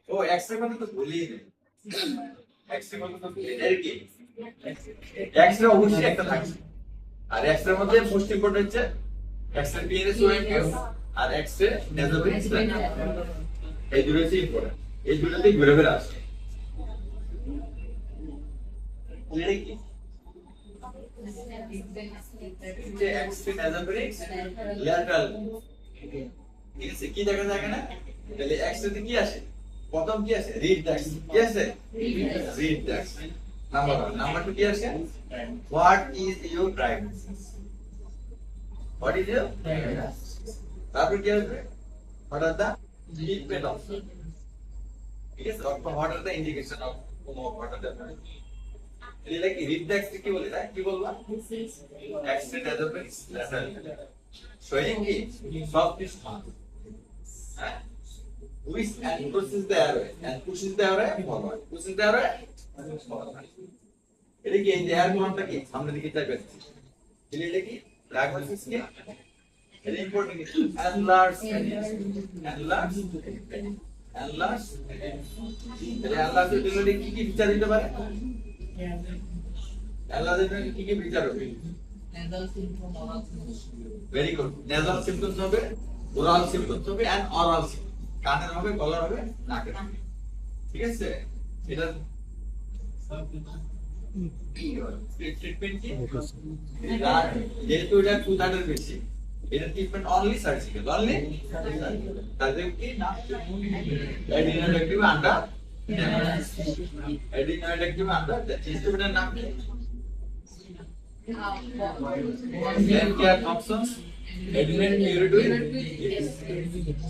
ও x এর কথা তো বলি না, এক্স এর কথা তো বলি না, এর কি এক্স এর অবশ্যই একটা থাকবে, আর এক্স এর মধ্যে মোস্ট ইম্পর্টেন্ট হচ্ছে এক্স এর পিএনএস ওএনএস আর এক্স এর নেজাবেরিক্স। এই দুটো হচ্ছে ইম্পর্টেন্ট, এই দুটোতেই ঘুরে ঘুরে আসে। এটা কি যে এক্স এর নেজাবেরিক্স ল্যাটারাল, ঠিক আছে, কি দেখা যায় না, তাহলে এক্স এর কি আসে, প্রথম কি আসে রিড ড্যাক্স, কি আসে রিড ড্যাক্স নাম্বার 1। নাম্বার 2 কি আসে what is your diagnosis, what is your diagnosis. তারপর কি আসবে what are the treatment of, ঠিক আছে, অথবা what are the indication of what are the, এটা কি রিড ড্যাক্স কি বলে, তাই কি বলবা X ray development lateral showing কি soft tissue, which and pushes the airway and pushes the airway forward, pushes the airway forward। এটা কি এই যে এয়ার কলমটা কি সামনের দিকে যাবে, এটা কি ডায়াগনোসিস কি এটা ইম্পর্টেন্ট কি enlarge enlarge enlarge, তাহলে enlarge এর জন্য কি কি বিচার দিতে পারে, enlarge এর জন্য কি কি বিচার হবে, ভেরি গুড, নেজাল সিম্পটমস হবে, ওরাল সিম্পটমস হবে এন্ড অরাল সিম্পটমস, কানের হবে, গলার হবে, নাকের হবে, ঠিক আছে। এটা ট্রিটমেন্ট কি, এটা যেহেতু এটা 2/3 এর বেশি, এটা ট্রিটমেন্ট অনলি সার্জিক্যাল, অনলি তাদের কি না অ্যাডিনোইডেক্টমি আন্ডার, অ্যাডিনোইডেক্টমি আন্ডার, ট্রিটমেন্টের নাম কি Saint Clair Thompson's Adenine Iridoid,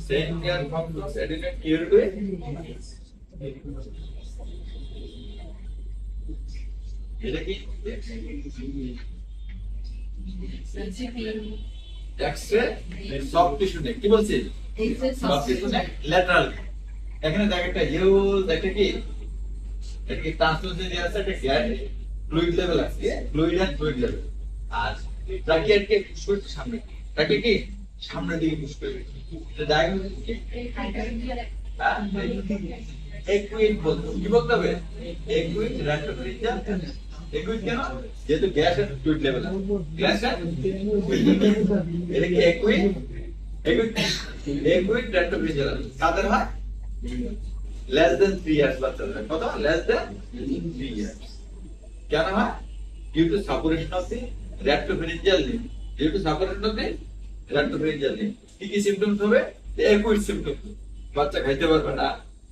Saint Clair Thompson's Adenine Iridoid, এটা কি এক্সরে সফট টিস্যু নেক, কি বলছি সফট টিস্যু নেক ল্যাটারাল, এখানে দেখ একটা হিউজ একটা কি, এটা কি ট্রান্সলুসেন্ট আছে, একটা গ্যাস ফ্লুইড লেভেল আছে, ফ্লুইড এন্ড ফ্লুইড লেভেল, আর ট্রাকিয়ারকে পুশ করতে সামনে, ট্রাকিয়া কি সামনের দিকে পুশ করবে, এটা ডায়াগনোসিস কি একুইট বলতে, কি বলতে হবে একুইট রেট্রোফ্রিঞ্জাল, একুইট কেন, যেহেতু গ্যাস এন্ড ফ্লুইড লেভেল আছে, গ্যাস এন্ড এটা কি একুইট, একুইট একুইট রেট্রোফ্রিঞ্জাল কাদের হয় লেস দেন 3 ইয়ার্স বাচ্চাদের, কত লেস দেন 3 ইয়ার্স, কেন হয় due to suppuration of the retropharyngeal lymph, due to suppuration of the retropharyngeal lymph. কি কি সিম্পটমস হবে, একুইট সিম্পটম, বাচ্চা খাইতে পারবে না,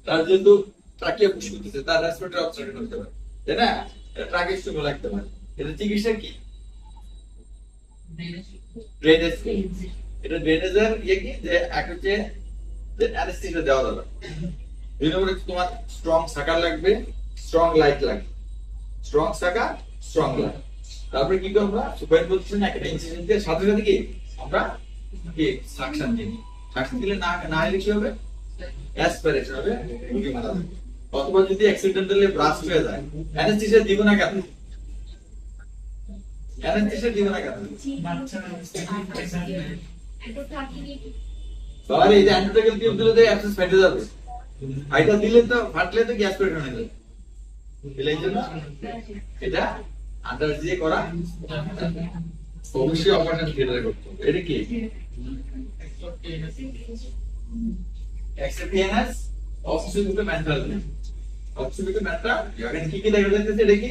তার যেহেতু ট্রাকিয়া পুশ করতেছে, তার রেসপিরেটরি অবস্ট্রাকশন হতে পারে, তাই না, ট্রাকিয়া স্ট্রোক লাগতে পারে, এটা চিকিৎসা কি ড্রেনেজ, এটা ড্রেনেজের ইয়ে কি যে এক হচ্ছে যে অ্যানেস্থেসিয়া দেওয়া যাবে, দুই নম্বরে তোমার স্ট্রং সাকার লাগবে, স্ট্রং লাইট লাগবে, স্ট্রং সাকার স্ট্রং লাইট, তারপরে কি করব আমরা সুপার পজিশন একটা ইনসিশন দিয়ে সাথে সাথে কি আমরা কি সাকশন দিই, সাকশন দিলে না না হলে কি হবে অ্যাসপিরেশন হবে, রোগী মারা যাবে, অথবা যদি অ্যাক্সিডেন্টালি ব্লাস্ট হয়ে যায় অ্যানেস্থেসিয়া দিব না কেন, অ্যানেস্থেসিয়া দিব না কেন, বাবা এই যে অ্যান্টিবায়োটিক টিউব দিলে তো অ্যাক্সেস ফেটে যাবে, এটা দিলে তো ফাটলে তো গ্যাস পেট হয়ে যাবে, এই জন্য এটা আন্ডার দিয়ে করা অবশ্যই অপারেশন থিয়েটারে করতে হবে। এটা কি এক্সপিএনএস অক্সিপিটো মেন্টাল, অক্সিপিটো মেন্টাল, এখানে কি কি দেখা যাচ্ছে, এটা কি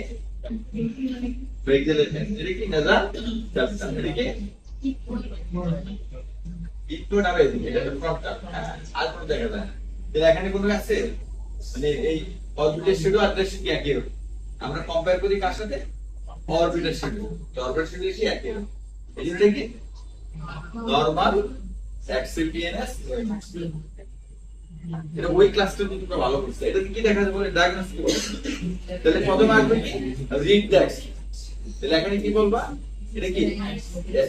ফ্রেক্সেলেশন, এটা কি নেজাল চাপটা, এটা কি ইট্টোড আবে, এটা তো প্রপটা আর কোনো দেখা যায় না, তাহলে এখানে কোনো আছে মানে এই অরবিটাল শ্যাডো আর ড্রেস কি একই রকম, আমরা কম্পেয়ার করি কার সাথে অরবিটাল শ্যাডো, অরবিটাল শ্যাডো কি একই রকম, এই যে কি নরমাল এক্সপিএনএস, এটা ওই ক্লাসটা কিন্তু ভালো করছে, এটা কি দেখা যায় বলে ডায়াগনোসিস বলে, তাহলে প্রথমে আসবে কি রিড ড্যাক্স, তাহলে এখানে কি বলবা এটা কি,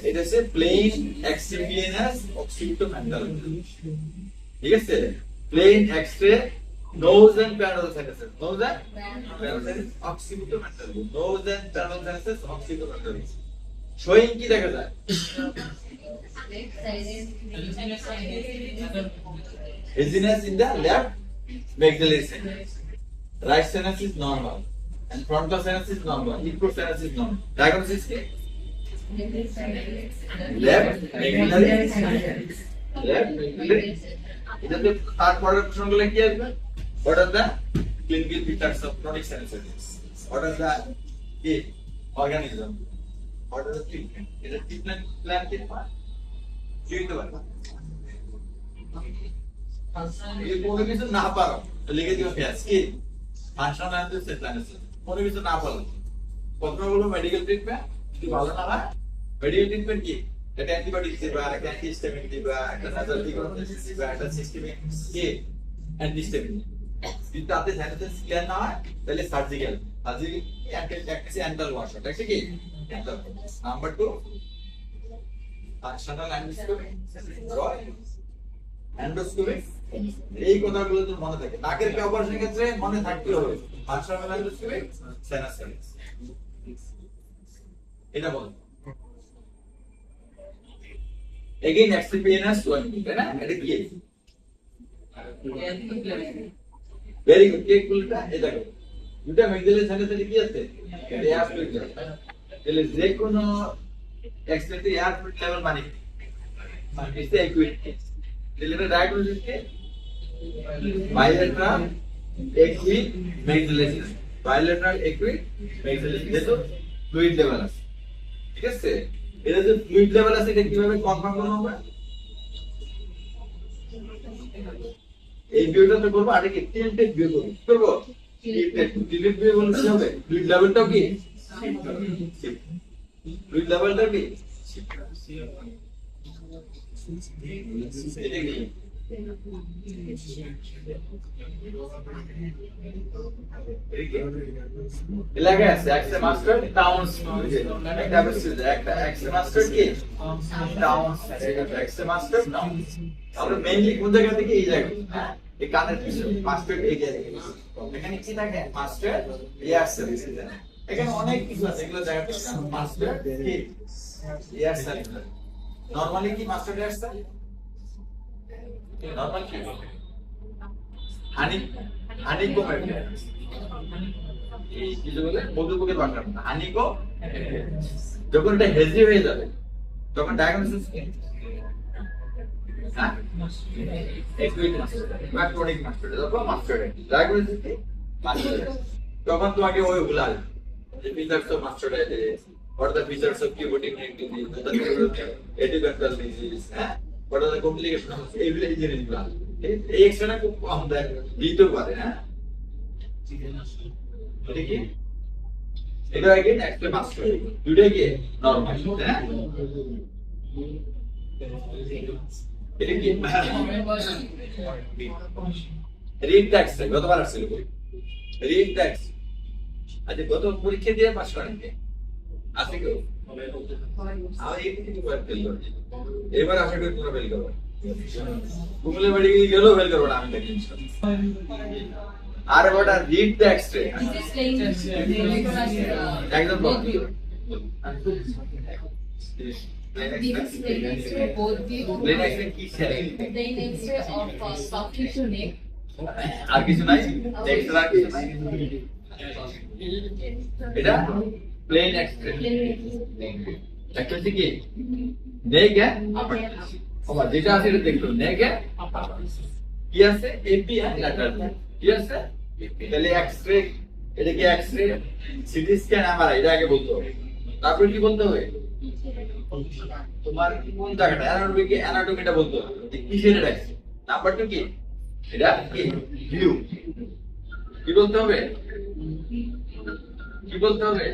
এটা হচ্ছে প্লেন এক্সপিএনএস অক্সিপিটো মেন্টাল, ঠিক আছে, plain X-ray nose and paranasal sinuses, nose and paranasal sinus occipitomental, nose and paranasal sinuses occipitomental, showing কি দেখা যায় dizziness in the left maxillary sinus. Right sinus is normal and frontal sinus is normal. Inferior sinus is normal. Diagnosis is left maxillary sinus. Left maxillary. এটা তো তার পরের প্রশ্নগুলো কি আসবে? What are the clinical features of chronic sinusitis? What are the organism? What are the treatment? এটা treatment plan কি হয়? কি হতে পারে? এই কোনো কিছু না পারো লিখে দিও ফেস কি ফাংশনাল অ্যানালিসিস প্ল্যান আছে কোনো কিছু না পারো প্রথমে বলো মেডিকেল ট্রিটমেন্ট যদি ভালো না হয় মেডিকেল ট্রিটমেন্ট কি একটা অ্যান্টিবায়োটিক দিবা একটা অ্যান্টিহিস্টামিন দিবা একটা নাজাল ডিকনজেস্টিভ দিবা একটা সিস্টেমিক কি অ্যান্টিহিস্টামিন যদি তাতে সাইনাসাইটিস ক্লিয়ার না হয় তাহলে সার্জিক্যাল অ্যান্টাল ওয়াশ এটা কি নাম্বার 2 ফাংশনাল অ্যানালিসিস এন্ডোস্কোপি এই কথাগুলো তো মনে থাকে নাকের অপারেশনের ক্ষেত্রে মনে থাকতে হবে ফাংশনাল এন্ডোস্কোপি সাইনাসাইটিস এটা বল এগেইন এক্সপিরিয়েন্স ওয়ান তাই না এটা কি ভেরি গুড কেক গুলোটা এই দেখো দুটো মেগদালের সাইনাসাইটিস কি আছে এটা এয়ার ফ্লুইড তাহলে যে কোনো এক্সট্রাতে এয়ার ফ্লুইড লেভেল মানে ইটস ইকুইট তাহলে ডায়াগনোসিস কে bilateral acute maxillary bilateral acute maxillary যেটা ফ্লুইড লেভেল আছে ঠিক আছে এটা যে ফ্লুইড লেভেল আছে এটা কিভাবে কনফার্ম করব আমরা এই ভিউটা তো করব আগে টিল্টেড ভিউ করব টিল্টেড ভিউ বলতে কি হবে ফ্লুইড লেভেলটা কি ফ্লুইড লেভেলটা কি এটা কি এলাকা আছে এক্সে মাস্টার টাউনস একটা আছে একটা এক্সে মাস্টার কি টাউনস এক্সে মাস্টার টাউনস আমরা মেইনলি কোন জায়গা থেকে এই জায়গা এই কানের পিছনে মাস্টার এই জায়গা এখানে কি থাকে মাস্টার এয়ার সার্ভিস এখানে অনেক কিছু আছে এগুলো জায়গা মাস্টার কি এয়ার সার্ভিস নরমালি কি মাস্টার এয়ার সার্ভিস নরমাল কি হানিকো এই কিছু বলে মধুপোকের ভাষা হানিকো যখন এটা হেজি হয়ে যাবে তখন ডায়াগনোসিস কি একুইট মাস্টার বা ক্রনিক মাস্টার যখন মাস্টার ডায়াগনোসিস কি মাস্টার তখন তোমাকে ওই বলা যে features of mastoiditis or the features of cubotic neck disease the etiological disease what are the complications of every injury plan এই এক্সট্রা খুব কম দেয় দিতে পারে হ্যাঁ এটা কি এটা আগে একটা মাস্টার দুটো কি নরমাল হ্যাঁ এটা কি রিড ট্যাক্স গতবার আসছিল রিড ট্যাক্স আচ্ছা গত পরীক্ষা দিয়ে পাস করেন আছে কেউ আর এই থেকে ফেল করবে এবার আশা করি তোমরা ফেল করবে গুগলে মেডিকেল গেলেও ফেল করবে না আমি দেখি আর ওটা রিড দ্য এক্সরে একদম This is plain X-ray both view. Plain X-ray কি শেয়ার Plain X-ray of soft tissue neck. আর কিছু নাই এক্সরে আর কিছু নাই এটা প্লেন এক্সরে একটা হচ্ছে কি নেক আবার যেটা আছে এটা দেখো নেক কি আছে এপি আর ল্যাটারাল কি আছে তাহলে এক্সরে এটা কি এক্সরে সিটি স্ক্যান এমআরআই এটা আগে বলতে হবে তারপর কি বলতে হবে তোমার কোন জায়গাটা অ্যানাটমিটা বলতে হবে কিসের এটা নাম্বার 2 কি এটা কি ভিউ কি বলতে হবে ভিউটা বলতে হবে